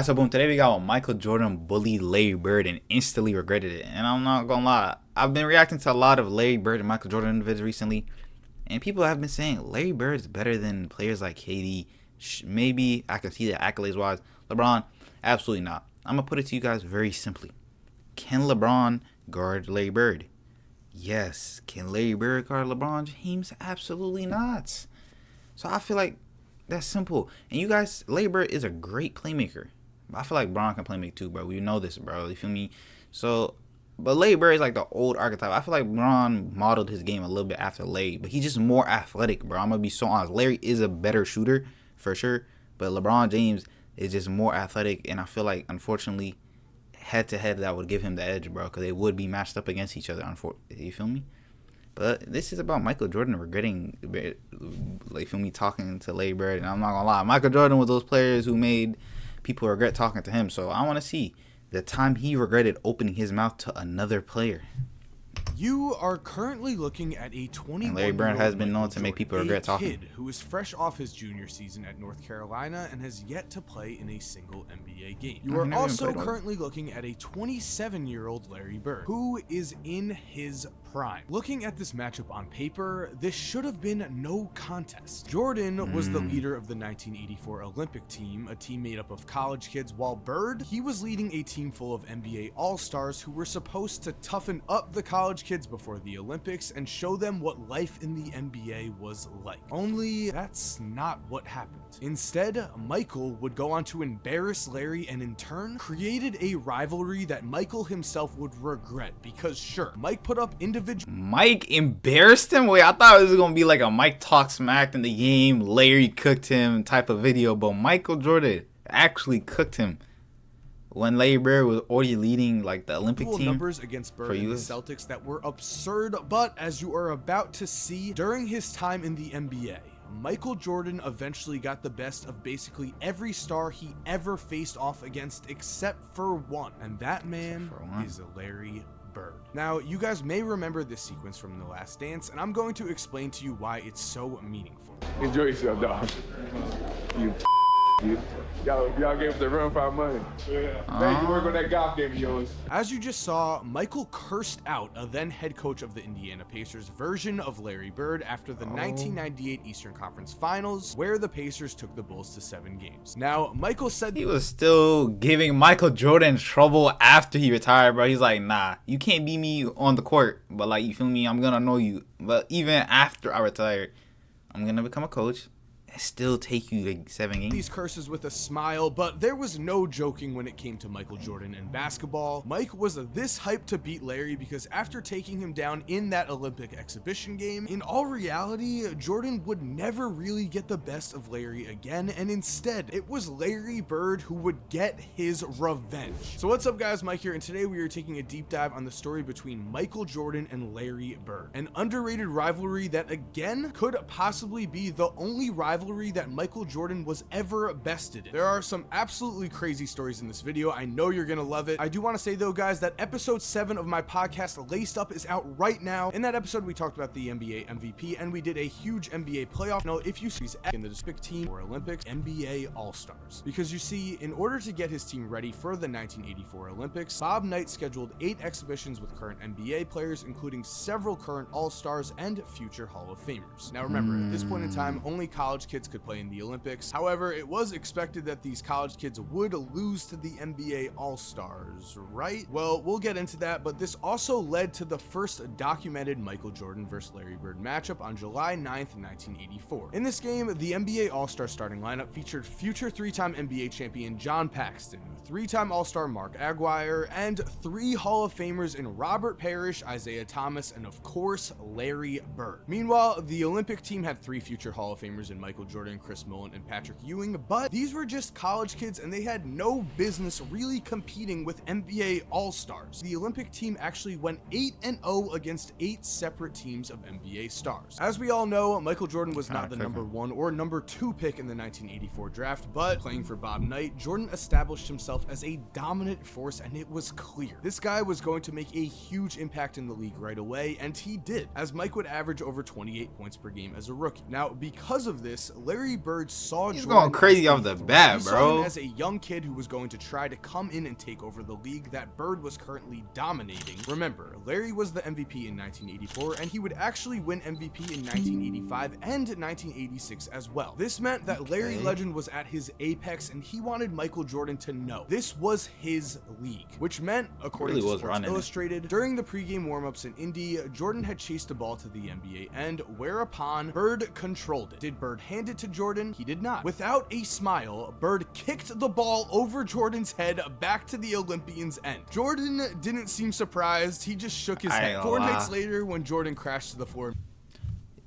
So boom, today we got Michael Jordan bullied Larry Bird and instantly regretted it. And I'm not gonna lie, I've been reacting to a lot of Larry Bird and Michael Jordan videos recently, and people have been saying Larry Bird is better than players like KD. Maybe I can see the accolades wise. LeBron, absolutely not. I'm gonna put it to you guys very simply. Can LeBron guard Larry Bird? Yes. Can Larry Bird guard LeBron James? Absolutely not. So I feel like that's simple. And you guys, Larry Bird is a great playmaker. I feel like Bron can play make too, bro. We know this, bro. You feel me? So, but Larry Bird is like the old archetype. I feel like Bron modeled his game a little bit after Larry, but he's just more athletic, bro. I'm gonna be so honest. Larry is a better shooter for sure, but LeBron James is just more athletic, and I feel like unfortunately, head to head, that would give him the edge, bro, because they would be matched up against each other. You feel me? But this is about Michael Jordan regretting, like, feel me, talking to Larry Bird, and I'm not gonna lie, Michael Jordan was those players who made people regret talking to him. So I want to see the time he regretted opening his mouth to another player. You are currently looking at a 21-year-old Larry Bird has been known to make people regret talking. Kid who is fresh off his junior season at North Carolina and has yet to play in a single NBA game. You are also currently looking at a 27-year-old Larry Bird, who is in his prime. Looking at this matchup on paper, this should have been no contest. Jordan was the leader of the 1984 Olympic team, a team made up of college kids, while Bird, he was leading a team full of NBA All-Stars who were supposed to toughen up the college kids before the Olympics and show them what life in the NBA was like. Only that's not what happened. Instead, Michael would go on to embarrass Larry and in turn created a rivalry that Michael himself would regret, because sure, Mike put up Mike embarrassed him? Wait, I thought it was gonna be like a Mike talk smacked in the game, Larry cooked him type of video, but Michael Jordan actually cooked him when Larry Bird was already leading like the Olympic team. Numbers against Bird and the Celtics that were absurd, but as you are about to see, during his time in the NBA, Michael Jordan eventually got the best of basically every star he ever faced off against except for one, and that man is Larry Bird. Now, you guys may remember this sequence from The Last Dance, and I'm going to explain to you why it's so meaningful. Enjoy yourself, dog. Y'all gave us the run for our money. Thank you, work on that golf game of yours. As you just saw, Michael cursed out a then head coach of the Indiana Pacers version of Larry Bird after the 1998 Eastern Conference Finals, where the Pacers took the Bulls to 7 games. Now, Michael said he was still giving Michael Jordan trouble after he retired, bro. He's like, nah, you can't beat me on the court, but like, you feel me, I'm gonna know you. But even after I retired, I'm gonna become a coach. Still take you like 7 games. These curses with a smile, but there was no joking when it came to Michael Jordan and basketball. Mike was this hyped to beat Larry because after taking him down in that Olympic exhibition game, in all reality, Jordan would never really get the best of Larry again, and instead, it was Larry Bird who would get his revenge. So what's up, guys? Mike here, and today we are taking a deep dive on the story between Michael Jordan and Larry Bird, an underrated rivalry that again could possibly be the only rivalry that Michael Jordan was ever bested in. There are some absolutely crazy stories in this video. I know you're gonna love it. I do want to say though, guys, that episode 7 of my podcast Laced Up is out right now. In that episode, we talked about the NBA MVP and we did a huge NBA playoff. Now, if you see in the Olympic team or Olympics, NBA All-Stars, because you see, in order to get his team ready for the 1984 Olympics, Bob Knight scheduled 8 exhibitions with current NBA players, including several current All-Stars and future Hall of Famers. Now, remember, at this point in time, only college kids could play in the Olympics. However, it was expected that these college kids would lose to the NBA All-Stars, right? Well, we'll get into that, but this also led to the first documented Michael Jordan versus Larry Bird matchup on July 9th, 1984. In this game, the NBA All-Star starting lineup featured future 3-time NBA champion John Paxson, 3-time All-Star Mark Aguirre, and 3 Hall of Famers in Robert Parrish, Isaiah Thomas, and of course, Larry Bird. Meanwhile, the Olympic team had 3 future Hall of Famers in Michael Jordan, Chris Mullin, and Patrick Ewing, but these were just college kids and they had no business really competing with NBA All-Stars. The Olympic team actually went 8-0 against 8 separate teams of NBA stars. As we all know, Michael Jordan was not the number 1 or number 2 pick in the 1984 draft, but playing for Bob Knight, Jordan established himself as a dominant force, and it was clear this guy was going to make a huge impact in the league right away, and he did, as Mike would average over 28 points per game as a rookie. Now, because of this, this, Larry Bird saw He's Jordan going crazy as off a the threat. bat, He saw bro. him as a young kid who was going to try to come in and take over the league that Bird was currently dominating. Remember, Larry was the MVP in 1984, and he would actually win MVP in 1985 and 1986 as well. This meant that Larry Legend was at his apex, and he wanted Michael Jordan to know this was his league, which meant, according to Sports Illustrated, during the pregame warmups in Indy, Jordan had chased a ball to the NBA end, whereupon Bird controlled it. Did Bird hand it to Jordan? He did not. Without a smile, Bird kicked the ball over Jordan's head back to the Olympians' end. Jordan didn't seem surprised. He just shook his head. 4 nights later, when Jordan crashed to the floor.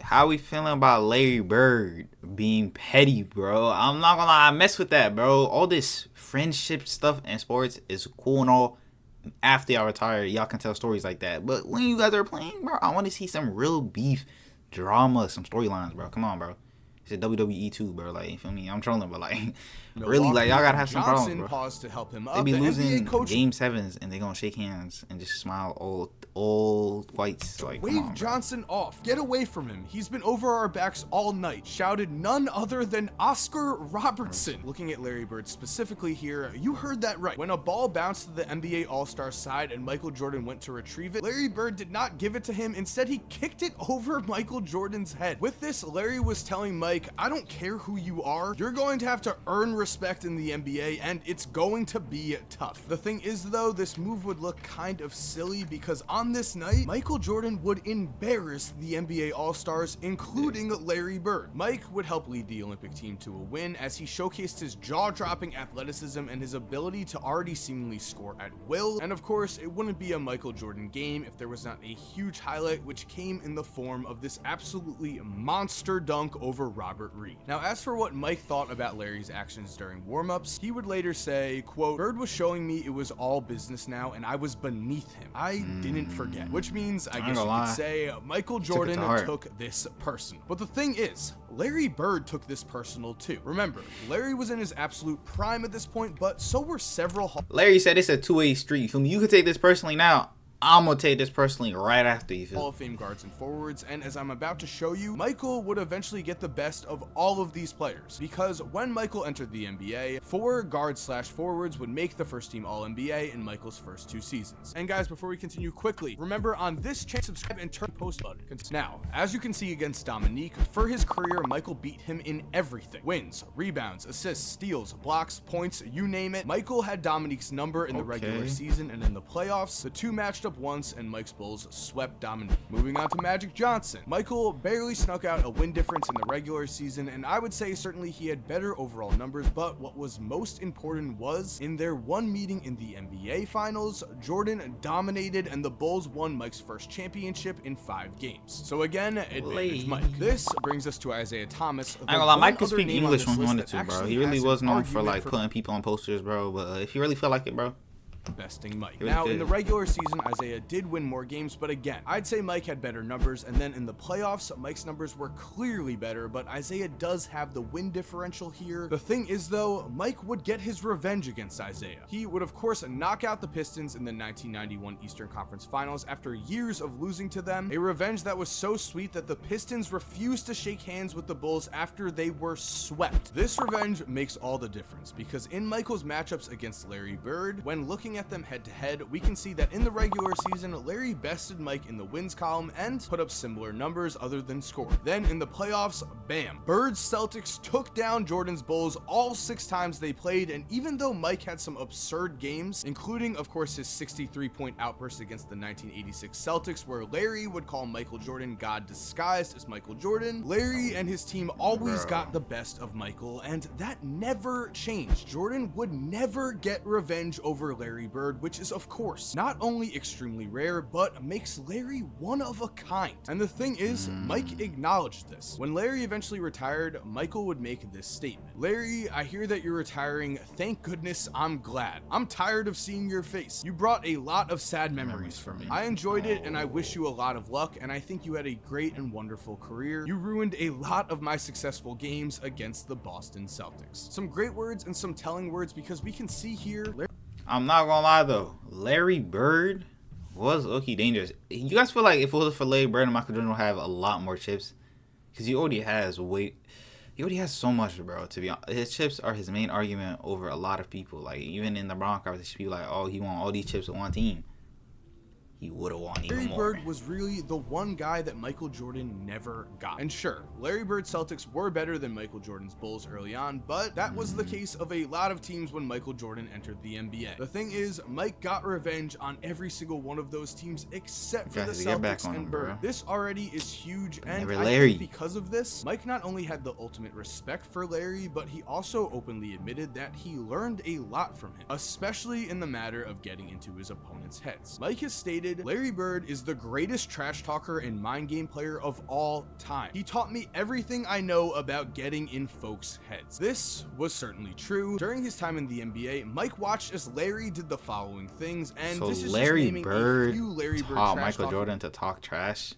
How we feeling about Larry Bird being petty, bro? I'm not gonna lie, I mess with that, bro. All this friendship stuff in sports is cool and all. After y'all retire, y'all can tell stories like that. But when you guys are playing, bro, I want to see some real beef, drama, some storylines, bro. Come on, bro. It's a WWE too, bro. Like, you feel me? I'm trolling, but like, really, like, y'all gotta have some problems, bro. Paused to help him up. They be losing game 7s and they gonna shake hands and just smile old whites. Like, wave Johnson off. Get away from him. He's been over our backs all night. Shouted none other than Oscar Robertson. Looking at Larry Bird specifically here, you heard that right. When a ball bounced to the NBA All-Star side and Michael Jordan went to retrieve it, Larry Bird did not give it to him. Instead, he kicked it over Michael Jordan's head. With this, Larry was telling Mike, I don't care who you are. You're going to have to earn respect in the NBA, and it's going to be tough. The thing is, though, this move would look kind of silly because on this night, Michael Jordan would embarrass the NBA All-Stars, including Larry Bird. Mike would help lead the Olympic team to a win as he showcased his jaw-dropping athleticism and his ability to already seemingly score at will. And of course, it wouldn't be a Michael Jordan game if there was not a huge highlight, which came in the form of this absolutely monster dunk over Robert Reed. Now, as for what Mike thought about Larry's actions during warmups, he would later say, quote, Bird was showing me it was all business now and I was beneath him. I didn't forget. Which means, I guess you could say, Michael Jordan took this personal. But the thing is, Larry Bird took this personal too. Remember, Larry was in his absolute prime at this point, but so were several. Larry said it's a two-way street. You feel me? You could take this personally now. I'm gonna take this personally right after you. Hall of Fame guards and forwards, and as I'm about to show you, Michael would eventually get the best of all of these players, because when Michael entered the NBA, 4 guards/forwards would make the first team All-NBA in Michael's first 2 seasons. And guys, before we continue quickly, remember on this channel, subscribe and turn post button. Now, as you can see against Dominique, for his career, Michael beat him in everything. Wins, rebounds, assists, steals, blocks, points, you name it. Michael had Dominique's number in the regular season, and in the playoffs, the two matched up once and Mike's Bulls swept Dominique. Moving on to Magic Johnson. Michael barely snuck out a win difference in the regular season, and I would say certainly he had better overall numbers, but what was most important was, in their one meeting in the NBA Finals, Jordan dominated and the Bulls won Mike's first championship in 5 games. So again, advantage Mike. This brings us to Isaiah Thomas. I ain't gonna lie, Mike could speak English when he wanted to, bro. He really was known for like putting people on posters, bro, but if you really feel like it, bro. Besting Mike. Now, in the regular season, Isaiah did win more games, but again, I'd say Mike had better numbers, and then in the playoffs, Mike's numbers were clearly better, but Isaiah does have the win differential here. The thing is, though, Mike would get his revenge against Isaiah. He would, of course, knock out the Pistons in the 1991 Eastern Conference Finals after years of losing to them, a revenge that was so sweet that the Pistons refused to shake hands with the Bulls after they were swept. This revenge makes all the difference, because in Michael's matchups against Larry Bird, when looking at them head to head, we can see that in the regular season, Larry bested Mike in the wins column and put up similar numbers other than score. Then in the playoffs, bam, Bird's Celtics took down Jordan's Bulls all 6 times they played, and even though Mike had some absurd games, including of course his 63-point outburst against the 1986 Celtics, where Larry would call Michael Jordan God disguised as Michael Jordan, Larry and his team always got the best of Michael, and that never changed. Jordan would never get revenge over Larry Bird, which is of course not only extremely rare, but makes Larry one of a kind. And the thing is, Mike acknowledged this. When Larry eventually retired, Michael would make this statement: Larry, I hear that you're retiring. Thank goodness, I'm glad. I'm tired of seeing your face. You brought a lot of sad memories for me. I enjoyed it, and I wish you a lot of luck, and I think you had a great and wonderful career. You ruined a lot of my successful games against the Boston Celtics. Some great words and some telling words, because we can see here, I'm not gonna lie though, Larry Bird was low-key dangerous. You guys feel like if it was for Larry Bird, Michael Jordan would have a lot more chips? Because he already has He already has so much, bro. To be honest, his chips are his main argument over a lot of people. Like, even in the LeBron conversation, people like, oh, he won all these chips with one team. He would have won even more. Larry Bird was really the one guy that Michael Jordan never got. And sure, Larry Bird's Celtics were better than Michael Jordan's Bulls early on, but that was the case of a lot of teams when Michael Jordan entered the NBA. The thing is, Mike got revenge on every single one of those teams except for the Celtics and Bird. This already is huge, and I think because of this, Mike not only had the ultimate respect for Larry, but he also openly admitted that he learned a lot from him, especially in the matter of getting into his opponent's heads. Mike has stated, Larry Bird is the greatest trash talker and mind game player of all time. He taught me everything I know about getting in folks' heads. This was certainly true. During his time in the NBA, Mike watched as Larry did the following things, and so this is Larry just naming Bird a few Larry Bird taught trash Michael Jordan to talk trash.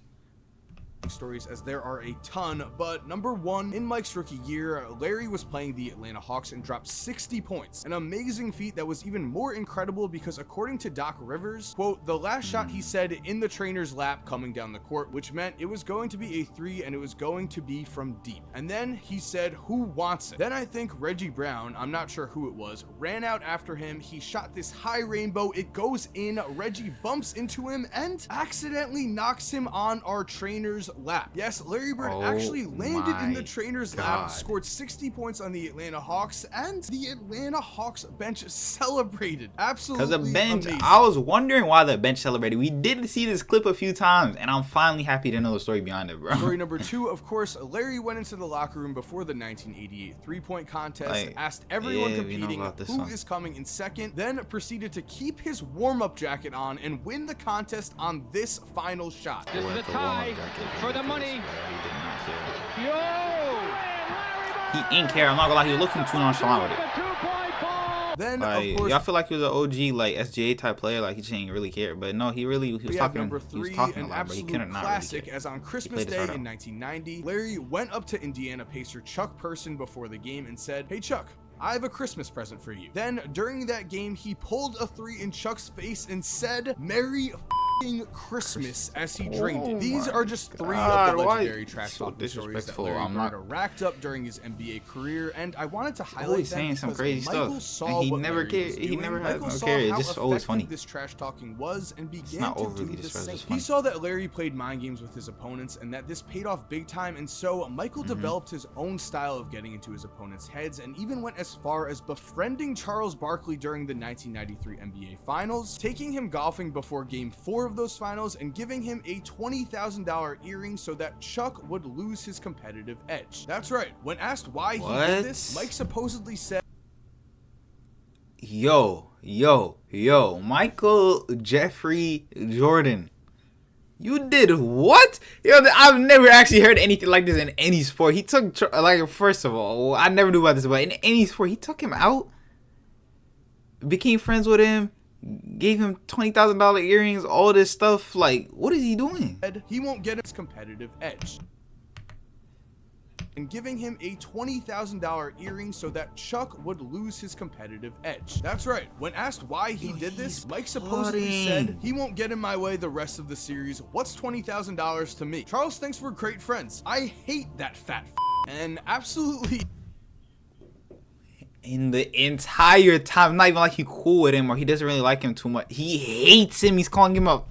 Stories, as there are a ton, but number one, in Mike's rookie year, Larry was playing the Atlanta Hawks and dropped 60 points, an amazing feat that was even more incredible because according to Doc Rivers, quote, the last shot he said in the trainer's lap coming down the court, which meant it was going to be a three and it was going to be from deep. And then he said, who wants it? Then I think Reggie Brown, I'm not sure who it was, ran out after him. He shot this high rainbow, it goes in, Reggie bumps into him and accidentally knocks him on our trainer's lap. Yes, Larry Bird actually landed in the trainer's lap, scored 60 points on the Atlanta Hawks, and the Atlanta Hawks bench celebrated. Absolutely because the bench, amazing. I was wondering why the bench celebrated. We did see this clip a few times, and I'm finally happy to know the story behind it, bro. Story number two, of course, Larry went into the locker room before the 1988 three-point contest, asked everyone competing who is coming in second, then proceeded to keep his warm-up jacket on and win the contest on this final shot. This is a tie for the money. He did not care. He ain't care. I'm not gonna lie. He was looking too nonchalant with it. Then, like, of course, y'all feel like he was an OG, like SGA type player, like he just ain't really care. But no, he was talking. Number He three, was talking an a lot, but he absolute couldn't not classic, really care. as on Christmas Day in 1990, Larry went up to Indiana Pacer Chuck Person before the game and said, "Hey Chuck, I have a Christmas present for you." Then during that game, he pulled a three in Chuck's face and said, "Merry Christmas," as he drained it. These are just three of the legendary trash talking stories that Larry Bird racked up during his NBA career, and I wanted to highlight them because some crazy Michael stuff. saw He what never Larry cared. was He doing. never had Michael no saw care. It's how just always effective funny. this trash talking was and began not to overly do the distressed, same. it's He funny. saw that Larry played mind games with his opponents and that this paid off big time, and so Michael developed his own style of getting into his opponents' heads and even went as far as befriending Charles Barkley during the 1993 NBA Finals, taking him golfing before Game 4 of those finals and giving him a $20,000 earring so that Chuck would lose his competitive edge. That's right. When asked why he did this, Mike supposedly said, Yo, Michael Jeffrey Jordan. You did what? Yo, I've never actually heard anything like this in any sport. He took, like, first of all, I never knew about this, but in any sport, he took him out, became friends with him, gave him $20,000 earrings, all this stuff. Like, what is he doing? He won't get his competitive edge, and giving him a $20,000 earring so that Chuck would lose his competitive edge. That's right. When asked why he did this, Mike supposedly said, "He won't get in my way the rest of the series. What's $20,000 to me? Charles thinks we're great friends. I hate that fat and absolutely." In the entire time, not even like he's cool with him or he doesn't really like him too much. He hates him. He's calling him up.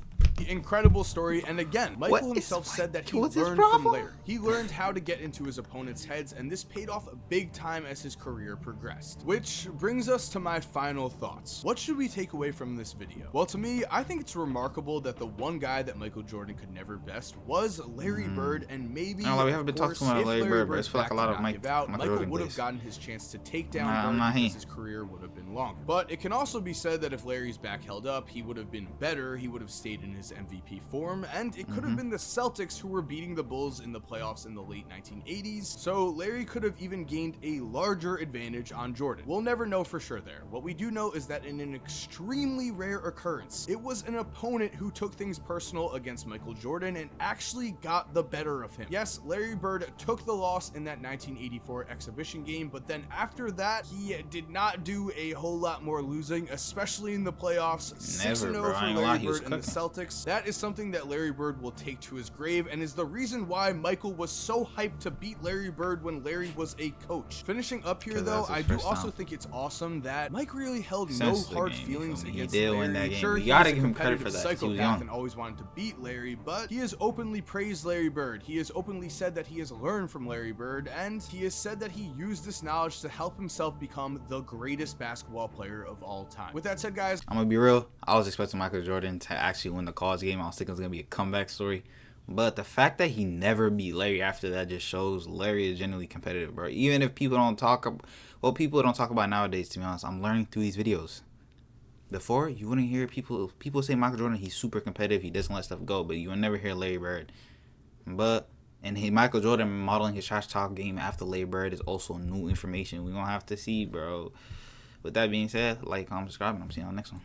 Incredible story, and again, Michael himself said that he learned from Larry. He learned how to get into his opponent's heads, and this paid off big time as his career progressed. Which brings us to my final thoughts. What should we take away from this video? Well, to me, I think it's remarkable that the one guy that Michael Jordan could never best was Larry Bird, and maybe, we haven't been talking about Larry Bird, but it's like a lot of Michael would have gotten his chance to take down Bird because his career would have been longer. But it can also be said that if Larry's back held up, he would have been better. He would have stayed in his MVP form, and it could have been the Celtics who were beating the Bulls in the playoffs in the late 1980s, so Larry could have even gained a larger advantage on Jordan. We'll never know for sure there. What we do know is that in an extremely rare occurrence, it was an opponent who took things personal against Michael Jordan and actually got the better of him. Yes, Larry Bird took the loss in that 1984 exhibition game, but then after that, he did not do a whole lot more losing, especially in the playoffs. 6-0 for Larry Bird and the Celtics. Celtics. That is something that Larry Bird will take to his grave and is the reason why Michael was so hyped to beat Larry Bird when Larry was a coach. Finishing up here though, I do also think it's awesome that Mike really held no hard feelings against Larry. Win that game. Sure, you gotta he give him credit for that. He was young and always wanted to beat Larry, but he has openly praised Larry Bird. He has openly said that he has learned from Larry Bird, and he has said that he used this knowledge to help himself become the greatest basketball player of all time. With that said, guys, I'm gonna be real. I was expecting Michael Jordan to actually win the Cause game. I was thinking it was gonna be a comeback story. But the fact that he never beat Larry after that just shows Larry is genuinely competitive, bro. Even if people don't talk people don't talk about nowadays, to be honest. I'm learning through these videos. Before, you wouldn't hear people say Michael Jordan, he's super competitive, he doesn't let stuff go, but you would never hear Larry Bird. And Michael Jordan modeling his trash talk game after Larry Bird is also new information we're gonna have to see, bro. With that being said, like, comment, subscribe, and I'm seeing you on the next one.